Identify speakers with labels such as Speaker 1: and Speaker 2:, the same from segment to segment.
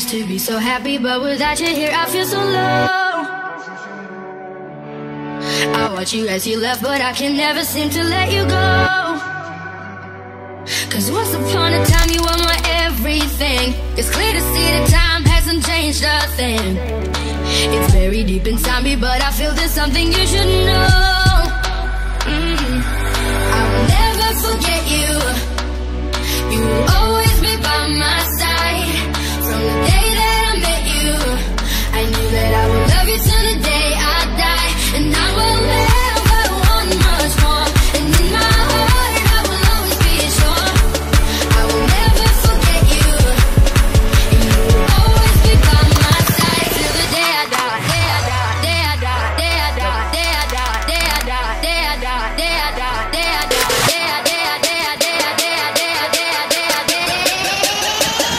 Speaker 1: used to be so happy, but without you here I feel so low. I watch you as you left, but I can never seem to let you go. Cause once upon a time you were my everything. It's clear to see that time hasn't changed a thing. It's very deep inside me, but I feel there's something you should know. I will never forget you. You will always be by my side. From the day that I met you, I knew that I would love you till the day I die. And I will never want much more. And in my heart I will always be sure I will never forget you. And you will always be by my side till the day I die. Day I die, day I die, day I die, day I die, day I die, day I die, day I die, day I die, day I die.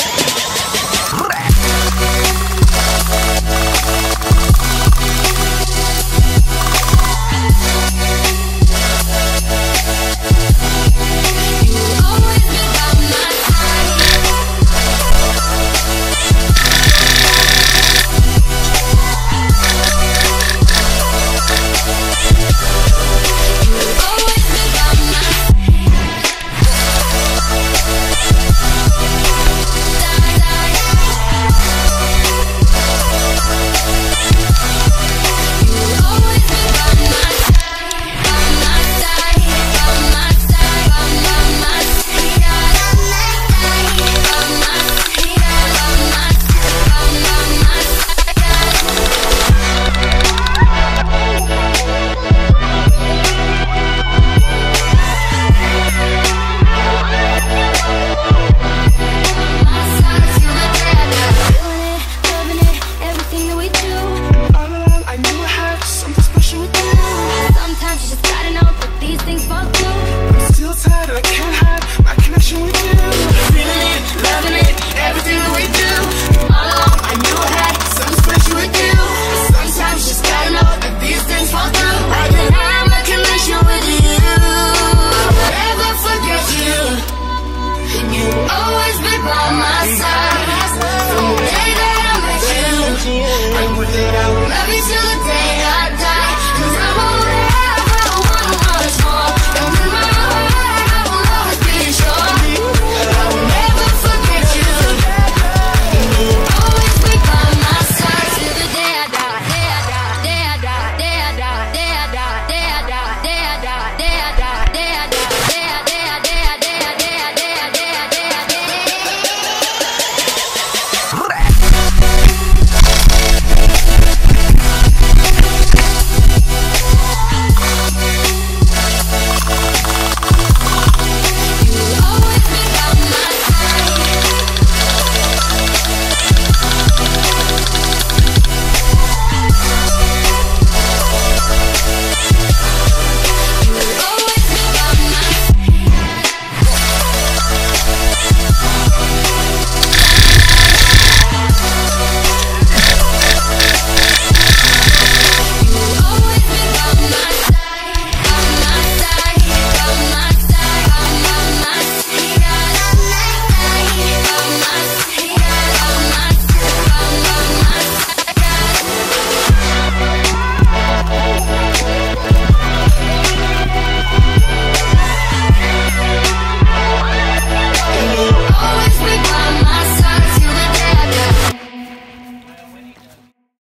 Speaker 1: Love you till the day